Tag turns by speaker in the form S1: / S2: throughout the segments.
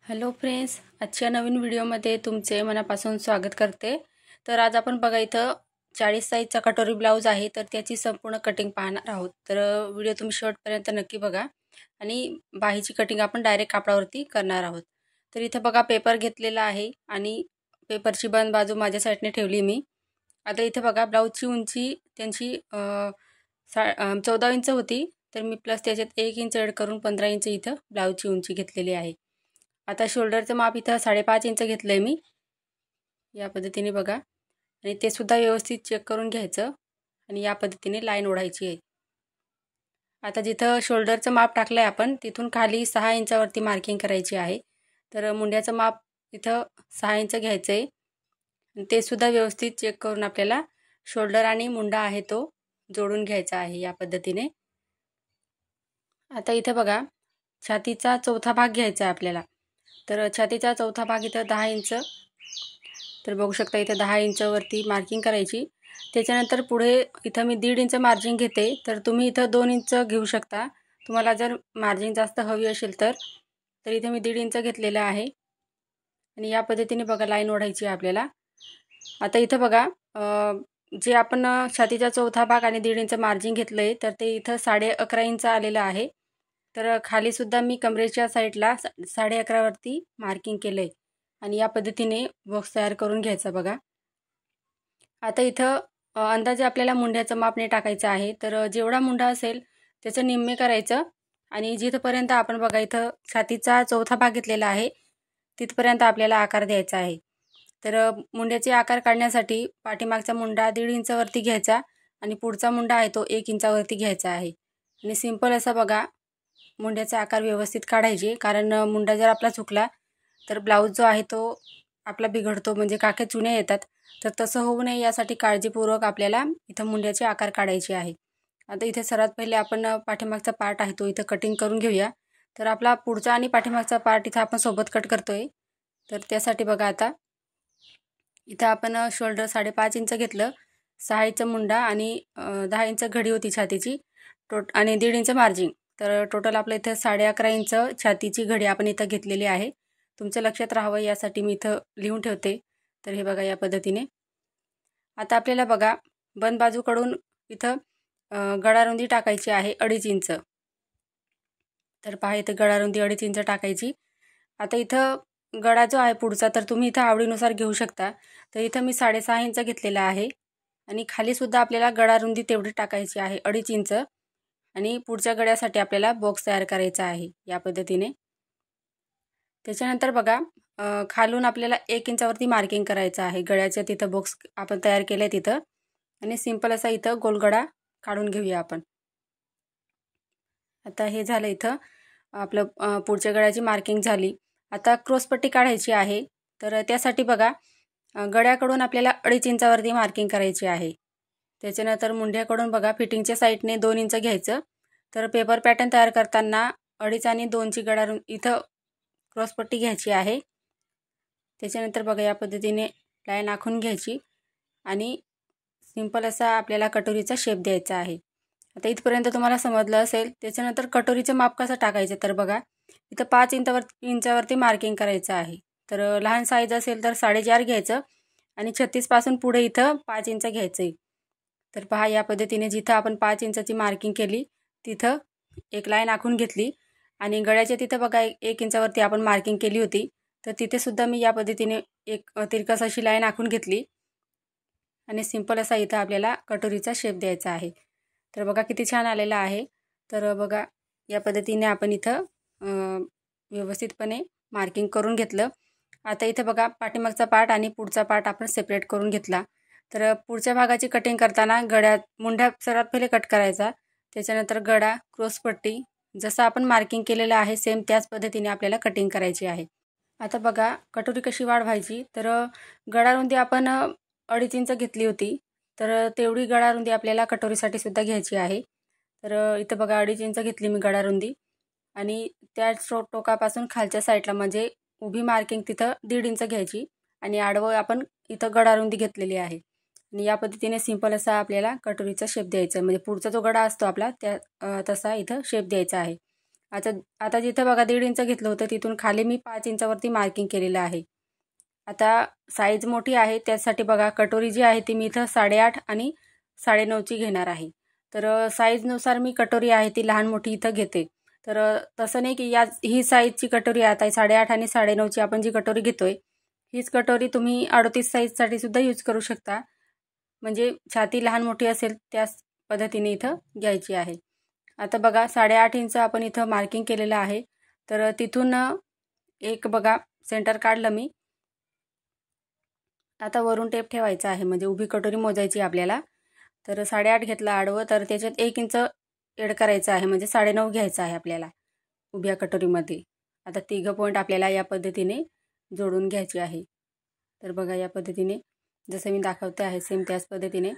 S1: Hello friends, आजच्या नवीन व्हिडिओमध्ये तुमचे मनापासून स्वागत करते। तर आज आपण बघा इथं 40 साईजचा कटोरी ब्लाऊज आहे, तर त्याची संपूर्ण कटिंग पाहणार आहोत। तर व्हिडिओ तुम्ही शेवटपर्यंत नक्की बघा आणि बाहीची कटिंग आपण डायरेक्ट कापडावरती करणार आहोत। तर इथं बघा पेपर घेतलेला आहे आणि पेपरची बंद बाजू माझ्या साईडने ठेवली मी। आता इथे बघा ब्लाऊजची उंची त्यांची 14 इंच होती, तर मी प्लस त्याच्यात 1 इंच ॲड करून 15 इंच इथं ब्लाऊजची उंची घेतलेली आहे। आता शोल्डरचं माप इथं 5.5 इंच घेतलंय मी। या पद्धतीने बघा आणि ते सुद्धा व्यवस्थित चेक करून घ्यायचं आणि या पद्धतीने लाईन ओढायची आहे। आता जिथं शोल्डरचं माप टाकलंय आपण तिथून खाली 6 इंचावरती मार्किंग करायची आहे। तर मुंड्याचं माप इथं 6 इंच घ्यायचं आहे। ते सुद्धा व्यवस्थित चेक करून आपल्याला शोल्डर आणि मुंडा आहे तो जोडून घ्यायचा आहे या पद्धतीने। आता इथे बघा छातीचा चौथा भाग घ्यायचा आहे आपल्याला। तर छातीचा चौथा भाग इथं 10 इंच, तर बघू शकता इथं 10 इंचवरती मार्किंग करायची। त्याच्यानंतर पुढे इथं मी 1.5 इंच मार्जिन घेते, तर तुम्ही इथं 2 इंच घेऊ शकता। तुम्हाला जर मार्जिन जास्त हवी असेल तर इथं मी 1.5 इंच घेतलेलं आहे आणि या पद्धतीने बघा लाईन ओढायची आहे आपल्याला। आता इथं बघा जे आपण छातीचा चौथा भाग आणि 1.5 इंच मार्जिन घेतलंय, तर ते इथं 11.5 इंच आलेलं आहे। तर खाली सुद्धा मी कमरेच्या साईडला 11.5 वरती मार्किंग केलंय आणि या पद्धतीने बॉक्स तयार करून घ्यायचा बघा। आता इथं अंदाजे आपल्याला मुंड्याचं माप नाही टाकायचं आहे, तर जेवढा मुंडा असेल त्याचं निम्मे करायचं आणि जिथपर्यंत आपण बघा इथं छातीचा चौथा भाग घेतलेला आहे तिथपर्यंत आपल्याला आकार द्यायचा आहे। तर मुंड्याचे आकार काढण्यासाठी पाठीमागचा मुंडा 1.5 इंचावरती घ्यायचा आणि पुढचा मुंडा आहे तो 1 इंचावरती घ्यायचा आहे आणि सिंपल असा बघा मुंड्याचा आकार व्यवस्थित काढायचे, कारण मुंडा जर आपला चुकला तर ब्लाऊज जो आहे तो आपला बिघडतो, म्हणजे काखे चुने येतात। तर तसं होऊ नये यासाठी काळजीपूर्वक आपल्याला इथं मुंड्याचे आकार काढायचे आहे। आता इथे सर्वात पहिले आपण पाठीमागचा पार्ट आहे तो इथं कटिंग करून घेऊया। तर आपला पुढचा आणि पाठीमागचा पार्ट इथं आपण सोबत कट करतोय। तर त्यासाठी बघा आता इथं आपण शोल्डर 5.5 इंच घेतलं, 6 इंच मुंडा आणि 10 इंच घडी होती छातीची आणि 1.5 इंच मार्जिन। तर टोटल आपलं इथं 11.5 इंच छातीची घडी आपण इथं घेतलेली आहे। तुमच्या लक्षात राहावं यासाठी मी इथं लिहून ठेवते। तर हे बघा या पद्धतीने। आता आपल्याला बघा बंद बाजूकडून इथं गळारुंदी टाकायची आहे 2.5 इंच। तर पहा इथं गळारुंदी 2.5 इंच टाकायची। आता इथं गळा जो आहे पुढचा तर तुम्ही इथं आवडीनुसार घेऊ शकता। तर इथं मी 6.5 इंच घेतलेला आहे आणि खाली सुद्धा आपल्याला गळारुंदी तेवढी टाकायची आहे 2.5 इंच आणि पुढच्या गळ्यासाठी आपल्याला बॉक्स तयार करायचा आहे या पद्धतीने। त्याच्यानंतर बघा खालून आपल्याला 1 इंचावरती मार्किंग करायचं आहे गळ्याच्या तिथं बॉक्स आपण तयार केलंय तिथं आणि सिंपल असा इथं गोलगडा काढून घेऊया आपण। आता हे झालं इथं आपलं पुढच्या गळ्याची मार्किंग झाली। आता क्रॉसपट्टी काढायची आहे, तर त्यासाठी बघा गळ्याकडून आपल्याला 2.5 इंचावरती मार्किंग करायची आहे। त्याच्यानंतर मुंड्याकडून बघा फिटिंगच्या साईडने 2 इंच घ्यायचं। तर पेपर पॅटर्न तयार करताना 2.5 आणि 2ची गळारुंदी इथं क्रॉसपट्टी घ्यायची आहे। त्याच्यानंतर बघा या पद्धतीने लाईन आखून घ्यायची आणि सिंपल असा आपल्याला कटोरीचा शेप द्यायचा आहे। आता इथपर्यंत तुम्हाला समजलं असेल। त्याच्यानंतर कटोरीचं माप कसं टाकायचं, तर बघा इथं 5 इंचावरती मार्किंग करायचं आहे। तर लहान साईज असेल तर 4.5 घ्यायचं आणि 36 पासून पुढे इथं 5 इंच घ्यायचं आहे। तर पहा या पद्धतीने जिथं आपण 5 इंचाची मार्किंग केली तिथं एक लाईन आखून घेतली आणि गळ्याच्या तिथं बघा 1 इंचावरती आपण मार्किंग केली होती, तर तिथे सुद्धा मी या पद्धतीने एक तिरकस अशी लाईन आखून घेतली आणि सिंपल असा इथं आपल्याला कटोरीचा शेप द्यायचा आहे। तर बघा किती छान आलेला आहे। तर बघा या पद्धतीने आपण इथं व्यवस्थितपणे मार्किंग करून घेतलं। आता इथं बघा पाठीमागचा पार्ट आणि पुढचा पार्ट आपण सेपरेट करून घेतला। तर पुढच्या भागाची कटिंग करताना मुंड्या सर्वात पहिले कट करायचा, त्याच्यानंतर गळा, क्रॉसपट्टी जसं आपण मार्किंग केलेलं आहे सेम त्याच पद्धतीने आपल्याला कटिंग करायची आहे। आता बघा कटोरी कशी वाढवायची, तर गळारुंदी आपण 2.5 इंच घेतली होती, तर तेवढी गळारुंदी आपल्याला कटोरीसाठी सुद्धा घ्यायची आहे। तर इथं बघा 2.5 इंच घेतली मी गळारुंदी आणि त्या टोकापासून खालच्या साईडला म्हणजे उभी मार्किंग तिथं 1.5 इंच घ्यायची आणि आडवं आपण इथं गळारुंदी घेतलेली आहे आणि या पद्धतीने सिंपल असा आपल्याला कटोरीचा शेप द्यायचा आहे, म्हणजे पुढचा जो गळा असतो आपला त्या तसा इथं शेप द्यायचा आहे। आता आता जिथं बघा 1.5 इंच घेतलं होतं तिथून खाली मी 5 इंचावरती मार्किंग केलेलं आहे. आता साईज मोठी आहे त्यासाठी बघा कटोरी जी आहे ती मी इथं 8.5 आणि 9.5ची घेणार आहे. तर साईजनुसार मी कटोरी आहे ती लहान मोठी इथं घेते. तर तसं नाही की ही साईजची कटोरी आता 8.5 आणि 9.5ची आपण जी कटोरी घेतोय हीच कटोरी तुम्ही 38 साईजसाठी सुद्धा यूज करू शकता. म्हणजे छाती लहान मोठी असेल त्याच पद्धतीने इथं घ्यायची आहे. आता बघा 8.5 इंच आपण इथं मार्किंग केलेलं आहे. तर तिथून एक बघा सेंटर काढलं मी. आता वरून टेप ठेवायचा आहे म्हणजे उभी कटोरी मोजायची आपल्याला. तर 8.5 घेतलं आडवं तर त्याच्यात 1 इंच एड करायचं आहे म्हणजे 9.5 घ्यायचं आहे आपल्याला उभ्या कटोरीमध्ये. आता तिघं पॉईंट आपल्याला या पद्धतीने जोडून घ्यायचे आहे. तर बघा या पद्धतीने जसं मी दाखवते आहे सेम त्याच पद्धतीने.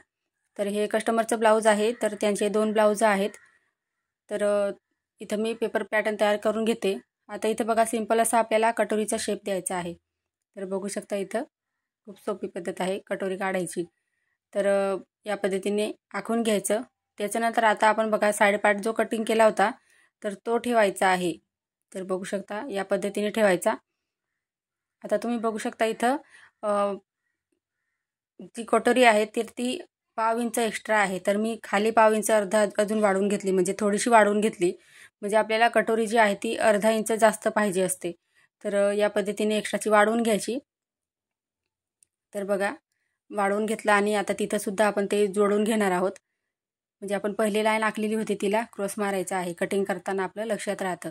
S1: तर हे कस्टमरचं ब्लाऊज आहे तर त्यांचे 2 ब्लाऊज आहेत. तर इथं मी पेपर पॅटर्न तयार करून घेते. आता इथं बघा सिंपल असा आपल्याला कटोरीचा शेप द्यायचा आहे. तर बघू शकता इथं खूप सोपी पद्धत आहे कटोरी काढायची. तर या पद्धतीने आखून घ्यायचं. त्याच्यानंतर आता आपण बघा साईड पार्ट जो कटिंग केला होता तर तो ठेवायचा आहे. तर बघू शकता या पद्धतीने ठेवायचा. आता तुम्ही बघू शकता इथं जी कटोरी आहे तर ती 1/2 इंच एक्स्ट्रा आहे. तर मी खाली 1/2 इंच अर्धा अजून वाढवून घेतली म्हणजे थोडीशी वाढवून घेतली. म्हणजे आपल्याला कटोरी जी आहे ती अर्धा इंच जास्त पाहिजे असते. तर या पद्धतीने एक्स्ट्राची वाढवून घ्यायची. तर बघा वाढवून घेतलं आणि आता तिथं सुद्धा आपण ते जोडून घेणार आहोत. म्हणजे आपण पहिली लाईन आखलेली होती तिला क्रॉस मारायचा आहे. कटिंग करताना आपलं लक्षात राहतं.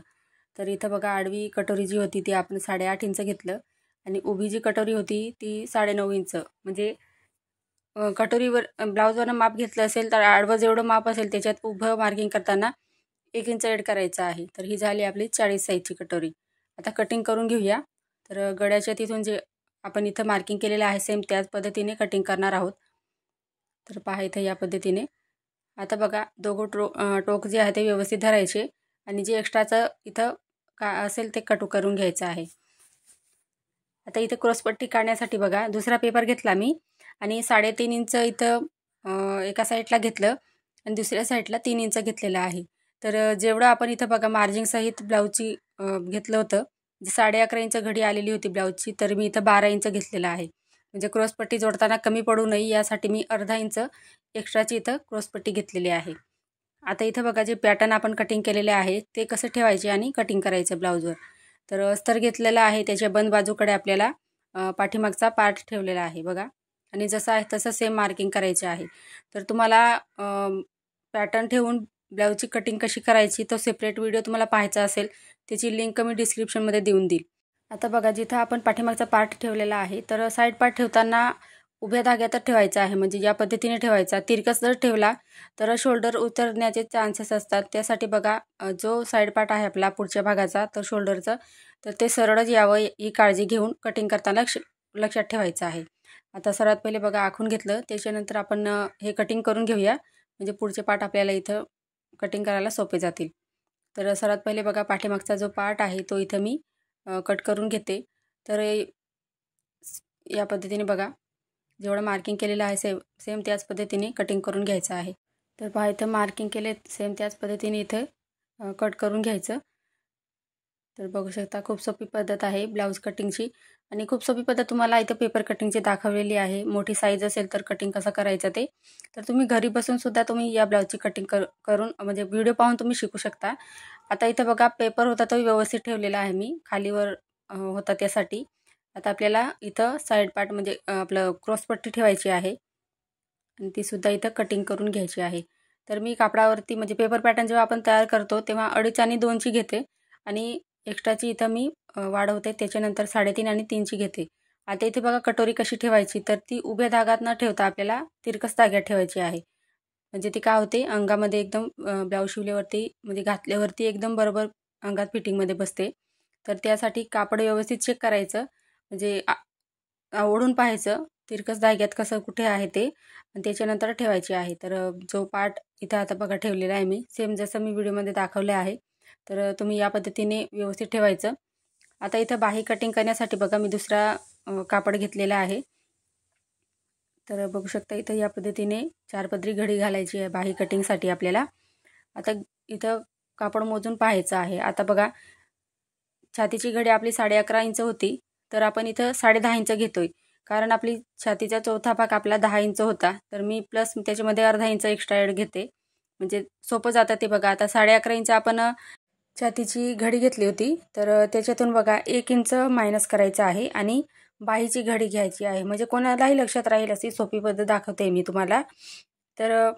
S1: तर इथं बघा आडवी कटोरी जी होती ती आपण 8.5 इंच घेतलं आणि उभी जी कटोरी होती ती 9.5 इंच. म्हणजे कटोरीवर ब्लाऊजवरनं माप घेतलं असेल तर आडवं जेवढं माप असेल त्याच्यात उभं मार्किंग करताना 1 इंच ॲड करायचं आहे. तर ही झाली आपली 40 साईजची कटोरी. आता कटिंग करून घेऊया. तर गळ्याच्या तिथून जे आपण इथं मार्किंग केलेलं आहे सेम त्याच पद्धतीने कटिंग करणार आहोत. तर पहा इथं या पद्धतीने. आता बघा दोघं टोक जे आहे ते व्यवस्थित धरायचे आणि जे एक्स्ट्राचं इथं का असेल ते कट करून घ्यायचं आहे. आता इथे क्रॉसपट्टी काढण्यासाठी बघा दुसरा पेपर घेतला मी आणि 3.5 इंच इथं एका साईडला घेतलं आणि दुसऱ्या साईडला 3 इंच घेतलेलं आहे. तर जेवढं आपण इथं बघा मार्जिंगसहित ब्लाऊजची घेतलं होतं. 11.5 इंच घडी आलेली होती ब्लाऊजची तर मी इथं 12 इंच घेतलेलं आहे. म्हणजे क्रॉसपट्टी जोडताना कमी पडू नये यासाठी मी अर्धा इंच एक्स्ट्राची इथं क्रॉसपट्टी घेतलेली आहे. आता इथं बघा जे पॅटर्न आपण कटिंग केलेले आहे ते कसे ठेवायचे आणि कटिंग करायचं ब्लाऊजवर. तर अस्तर घेतलेला आहे त्याच्या बंद बाजूकडे आपल्याला पाठीमागचा पार्ट ठेवलेला आहे बघा आणि जसं आहे तसं सेम मार्किंग करायचे आहे. तर तुम्हाला पॅटर्न ठेवून ब्लाऊजची कटिंग कशी करायची तो सेपरेट व्हिडिओ तुम्हाला पाहायचा असेल त्याची लिंक मी डिस्क्रिप्शनमध्ये देऊन देईल. आता बघा जिथं आपण पाठीमागचा पार्ट ठेवलेला आहे तर साईड पार्ट ठेवताना उभ्या धाग्यातच ठेवायचा आहे. म्हणजे या पद्धतीने ठेवायचा. तिरकस जर ठेवला तर शोल्डर उतरण्याचे चान्सेस असतात. त्यासाठी बघा जो साईड पार्ट आहे आपला पुढच्या भागाचा तर शोल्डरचं तर ते सरळच यावं ही काळजी घेऊन कटिंग करताना लक्षात ठेवायचं आहे. आता सर्वात पहिले बघा आखून घेतलं त्याच्यानंतर आपण हे कटिंग करून घेऊया. म्हणजे पुढचे पार्ट आपल्याला इथं कटिंग करायला सोपे जातील. तर सर्वात पहिले बघा पाठीमागचा जो पार्ट आहे तो इथं मी कट करून घेते. तर या पद्धतीने बघा जेवढं मार्किंग केलेलं आहे सेम त्याच पद्धतीने कटिंग करून घ्यायचं आहे. तर पहा इथं मार्किंग केले सेम त्याच पद्धतीने इथे कट करून घ्यायचं. तर बघू शकता खूप सोपी पद्धत आहे ब्लाऊज कटिंगची आणि खूप सोपी पद्धत तुम्हाला इथं पेपर कटिंगची दाखवलेली आहे. मोठी साईज असेल तर कटिंग कसं करायचं ते तर तुम्ही घरी बसून सुद्धा तुम्ही या ब्लाऊजची कटिंग करून म्हणजे व्हिडिओ पाहून तुम्ही शिकू शकता. आता इथं बघा पेपर होता तो व्यवस्थित ठेवलेला आहे मी खालीवर होता त्यासाठी. आता आपल्याला इथं साईड पार्ट म्हणजे आपलं क्रॉसपट्टी ठेवायची आहे आणि ती सुद्धा इथं कटिंग करून घ्यायची आहे. तर मी कापडावरती म्हणजे पेपर पॅटर्न जेव्हा आपण तयार करतो तेव्हा 2.5 आणि 2ची घेते आणि एक्स्ट्राची इथं मी वाढवते त्याच्यानंतर 3.5 आणि 3ची घेते. आता इथे बघा कटोरी कशी ठेवायची तर ती उभ्या धागात न ठेवता आपल्याला तिरकस धाग्यात ठेवायची आहे. म्हणजे ती काय होते अंगामध्ये एकदम ब्लाऊज शिवल्यावरती म्हणजे घातल्यावरती एकदम बरोबर अंगात फिटिंगमध्ये बसते. तर त्यासाठी कापड व्यवस्थित चेक करायचं म्हणजे ओढून पाहायचं तिरकस धाग्यात कसं कुठे आहे ते आणि त्याच्यानंतर ठेवायची आहे. तर जो पार्ट इथं आता बघा ठेवलेला आहे मी सेम जसं मी व्हिडिओमध्ये दाखवलं आहे. तर तुम्ही या पद्धतीने व्यवस्थित ठेवायचं. आता इथं बाही कटिंग करण्यासाठी बघा मी दुसरा कापड घेतलेला आहे. तर बघू शकता इथं या पद्धतीने 4 पदरी घडी घालायची आहे बाही कटिंगसाठी आपल्याला. आता इथं कापड मोजून पाहायचं आहे। आता बघा छातीची घडी आपली 11.5 इंच होती, तर आपण इथं 10.5 इंच घेतोय, कारण आपली छातीचा चौथा भाग आपला 10 इंच होता, तर मी प्लस त्याच्यामध्ये अर्धा इंच एक्स्ट्रा ॲड घेते, म्हणजे सोपं जातं ते बघा। आता 11.5 इंच आपण छातीची घडी घेतली होती, तर त्याच्यातून बघा 1 इंच मायनस करायचं आहे आणि बाहीची घडी घ्यायची आहे, म्हणजे कोणालाही लक्षात राहील अशी सोपी पद्धत दाखवते मी तुम्हाला। तर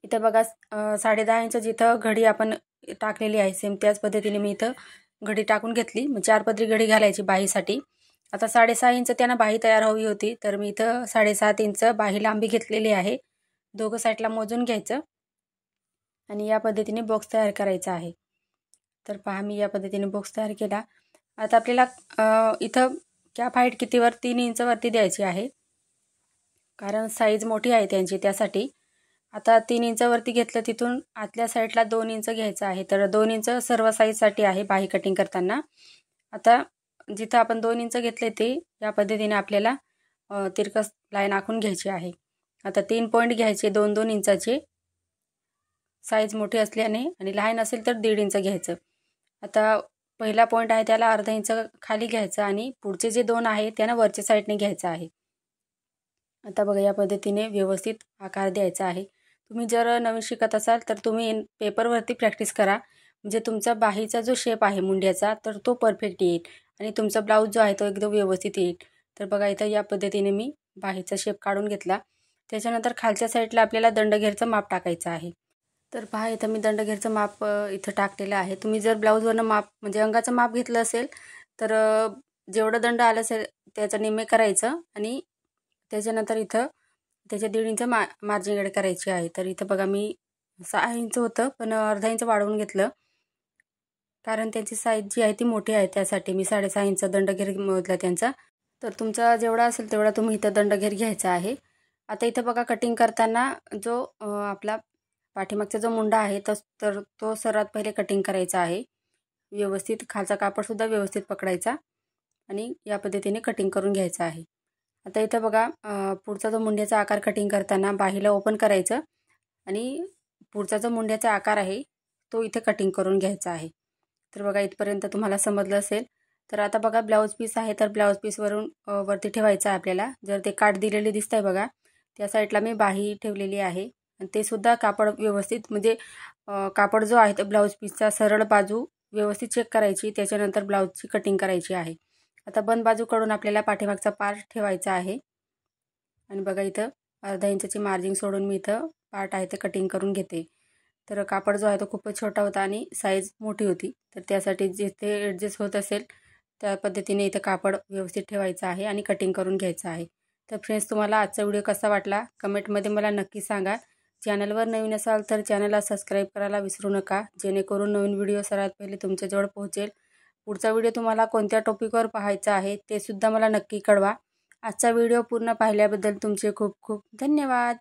S1: इथं बघा 10.5 इंच जिथं घडी आपण टाकलेली आहे, सेम त्याच पद्धतीने मी इथं घडी टाकून घेतली, मग 4 पदरी घडी घालायची बाहीसाठी। आता 6.5 इंच त्यांना बाही तयार हवी होती, तर मी इथं 7.5 इंच बाही लांबी घेतलेली आहे। दोघं साईडला मोजून घ्यायचं आणि या पद्धतीने बॉक्स तयार करायचा आहे। तर पहा मी या पद्धतीने बॉक्स तयार केला। आता आपल्याला इथं कॅप हाईट कितीवर 3 इंच वरती द्यायची आहे, कारण साईज मोठी आहे त्यांची, त्यासाठी। आता 3 इंच वरती घेतलं, तिथून आतल्या साईडला 2 इंच घ्यायचं आहे, तर 2 इंच सर्व साईजसाठी आहे बाही कटिंग करताना। आता जिथं आपण 2 इंच घेतले ते या पद्धतीने आपल्याला तिरकस लाईन आखून घ्यायची आहे। आता 3 पॉईंट घ्यायचे 2-2 इंचाचे, साईज मोठी असल्याने, आणि लहान असेल तर 1.5 इंच घ्यायचं। आता पहिला पॉईंट आहे त्याला अर्धा इंच खाली घ्यायचं आणि पुढचे जे 2 आहे त्यांना वरच्या साईडने घ्यायचं आहे। आता बघा या पद्धतीने व्यवस्थित आकार द्यायचा आहे। तुम्ही जर नवीन शिकत असाल तर तुम्ही पेपरवरती प्रॅक्टिस करा, म्हणजे तुमचा बाहीचा जो शेप आहे मुंड्याचा तर तो परफेक्ट येईल आणि तुमचा ब्लाऊज जो आहे तो एकदम व्यवस्थित येईल। तर बघा इथं या पद्धतीने मी बाहीचा शेप काढून घेतला। त्याच्यानंतर खालच्या साईडला आपल्याला दंडघेरचं माप टाकायचं आहे। तर पहा इथं मी दंडघेरचं माप इथं टाकलेलं आहे। तुम्ही जर ब्लाऊजवरनं माप म्हणजे अंगाचं माप घेतलं असेल तर जेवढं दंड आलं असेल त्याचं निम्मे करायचं आणि त्याच्यानंतर इथं त्याच्या 1.5 इंच मार्जिन ॲड करायची आहे। तर इथं बघा मी 6 इंच होतं, पण अर्धा इंच वाढवून घेतलं, कारण त्यांची साईज जी आहे ती मोठी आहे, त्यासाठी मी 6.5 इंच दंडघेर मोजला त्यांचा। तर तुमचा जेवढा असेल तेवढा तुम्ही इथं दंडघेर घ्यायचा आहे। आता इथं बघा कटिंग करताना जो आपला पाठीमागचा जो मुंडा आहे तर तो सर्वात पहिले कटिंग करायचा आहे। व्यवस्थित खालचा कापडसुद्धा व्यवस्थित पकडायचा आणि या पद्धतीने कटिंग करून घ्यायचं आहे। आता इथं बघा पुढचा जो मुंड्याचा आकार कटिंग करताना बाहीला ओपन करायचं आणि पुढचा जो मुंड्याचा आकार आहे तो इथे कटिंग करून घ्यायचा आहे। तर बघा इथपर्यंत तुम्हाला समजलं असेल। तर आता बघा ब्लाऊज पीस आहे, तर ब्लाऊज पीसवरून वरती ठेवायचं आहे आपल्याला। जर ते काठ दिलेले दिसत आहे बघा, त्या साईडला मी बाही ठेवलेली आहे आणि ते सुद्धा कापड व्यवस्थित, म्हणजे कापड जो आहे तो ब्लाऊज पीसचा सरळ बाजू व्यवस्थित चेक करायची, त्याच्यानंतर ब्लाऊजची कटिंग करायची आहे। आता बंद बाजूकडून आपल्याला पाठीमागचा पार्ट ठेवायचा आहे आणि बघा इथं अर्धा इंचाची मार्जिन सोडून मी इथं पार्ट आहे ते कटिंग करून घेते। तर कापड जो आहे तो खूपच छोटा होता आणि साईज मोठी होती, तर त्यासाठी जिथे ॲडजस्ट होत असेल त्या पद्धतीने इथं कापड व्यवस्थित ठेवायचं आहे आणि कटिंग करून घ्यायचं आहे। तर फ्रेंड्स, तुम्हाला आजचा व्हिडिओ कसा वाटला कमेंटमध्ये मला नक्की सांगा। चॅनलवर नवीन असाल तर चॅनलला सबस्क्राईब करायला विसरू नका, जेणेकरून नवीन व्हिडिओ सर्वात पहिले तुमच्याजवळ पोहोचेल। पुढचा व्हिडिओ तुम्हाला कोणत्या टॉपिकवर पाहायचा आहे ते सुद्धा मला नक्की कळवा। आजचा व्हिडिओ पूर्ण पाहिल्याबद्दल तुमचे खूप खूप धन्यवाद।